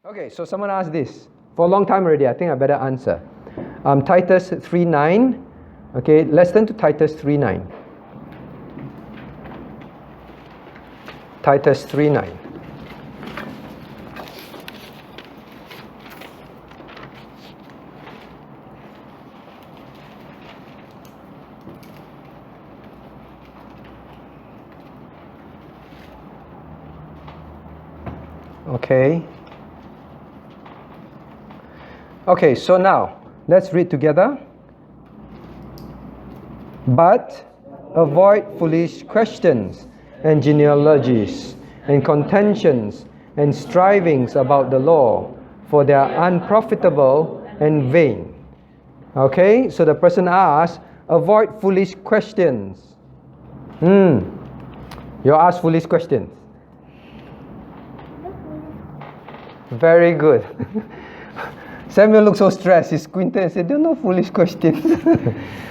Okay, so someone asked this for a long time already. I think I better answer. Titus 3:9. Okay, let's turn to Titus 3:9. Titus 3:9. Okay, so now let's read together. But avoid foolish questions and genealogies and contentions and strivings about the law, for they are unprofitable and vain. Okay, so the person asks, avoid foolish questions. You ask foolish questions. Very good. Samuel looked so stressed. He squinted and said, "There are no foolish questions."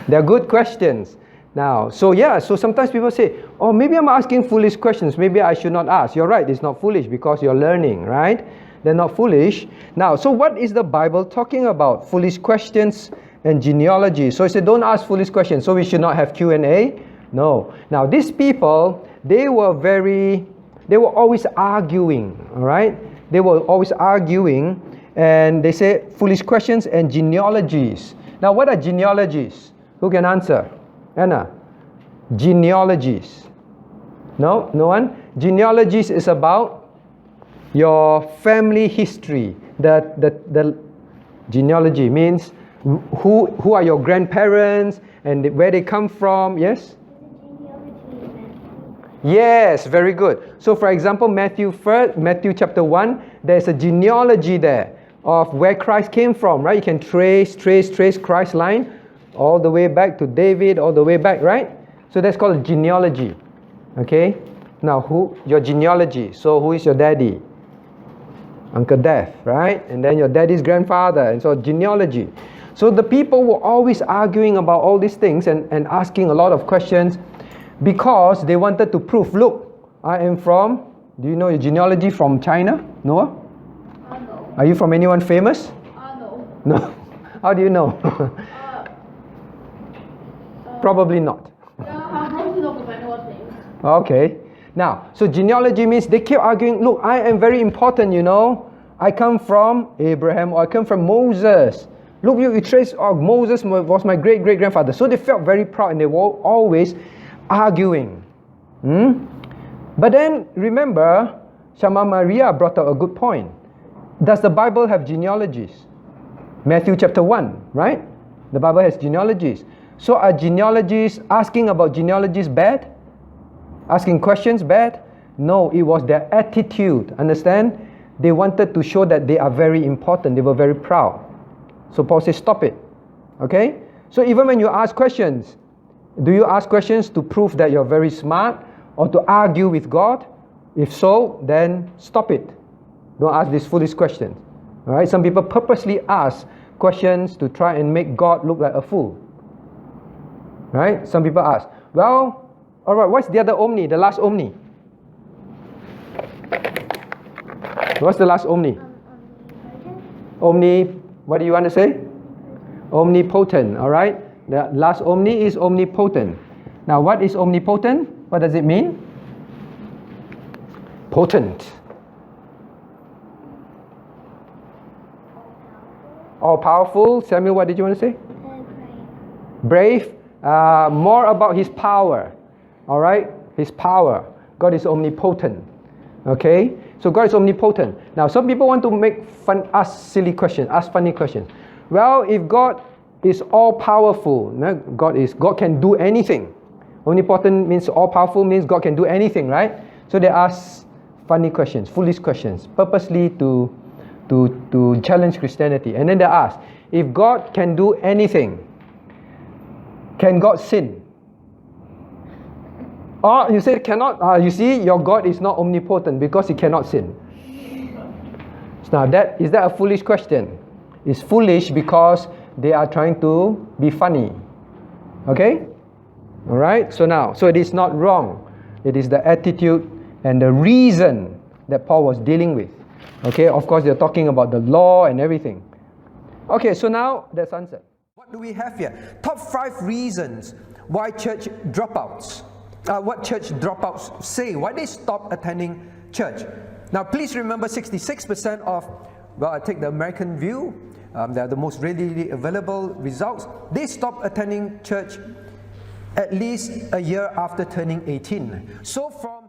They are good questions. Now, so sometimes people say, "Oh, maybe I'm asking foolish questions. Maybe I should not ask." You're right, it's not foolish because you're learning, right? They're not foolish. Now, so what is the Bible talking about? Foolish questions and genealogy. So he said, don't ask foolish questions. So we should not have Q&A? No. Now, these people, they were always arguing, all right? They were always arguing. And they say foolish questions and genealogies. Now, what are genealogies? Who can answer? Anna. Genealogies. No? No one? Genealogies is about your family history. The genealogy means who are your grandparents and where they come from. Yes? Yes, very good. So, for example, Matthew chapter 1, there's a genealogy there of where Christ came from, right? You can trace Christ's line all the way back to David, all the way back, right? So that's called a genealogy. Okay? Now, your genealogy. So who is your daddy? Uncle Death, right? And then your daddy's grandfather. And so genealogy. So the people were always arguing about all these things and asking a lot of questions because they wanted to prove, look, I am from, do you know your genealogy from China? Noah? No. Are you from anyone famous? No. No. How do you know? Probably not. I'm probably not from anyone's name. Okay. Now, so genealogy means they keep arguing, look, I am very important, you know. I come from Abraham or I come from Moses. Look, you trace, Moses was my great-great-grandfather. So they felt very proud and they were always arguing. But then, remember, Shama Maria brought up a good point. Does the Bible have genealogies? Matthew chapter 1, right? The Bible has genealogies. So are genealogies, asking about genealogies bad? Asking questions bad? No, it was their attitude. Understand? They wanted to show that they are very important. They were very proud. So Paul says, stop it. Okay? So even when you ask questions, do you ask questions to prove that you're very smart or to argue with God? If so, then stop it. Don't ask these foolish questions. All right? Some people purposely ask questions to try and make God look like a fool. Right? Some people ask, well, all right, what's the other omni, the last omni? What's the last omni? What do you want to say? Omnipotent, all right? The last omni is omnipotent. Now, what is omnipotent? What does it mean? Potent. All powerful. Samuel, what did you want to say? Brave. More about his power. All right? His power. God is omnipotent. Okay? So God is omnipotent. Now, some people want to ask silly questions, ask funny questions. Well, if God is all powerful, God can do anything. Omnipotent means all powerful, means God can do anything, right? So they ask funny questions, foolish questions, purposely to challenge Christianity. And then they ask, if God can do anything, can God sin? Or you say cannot. You see, your God is not omnipotent because he cannot sin. Now, is that a foolish question? It's foolish because they are trying to be funny. Okay? All right? So it is not wrong. It is the attitude and the reason that Paul was dealing with. Okay, of course, they're talking about the law and everything. Okay, so now that's answered. What do we have here? Top 5 reasons why church dropouts, what church dropouts say, why they stop attending church. Now, please remember 66% of, well, I take the American view, they're the most readily available results. They stop attending church at least a year after turning 18. So from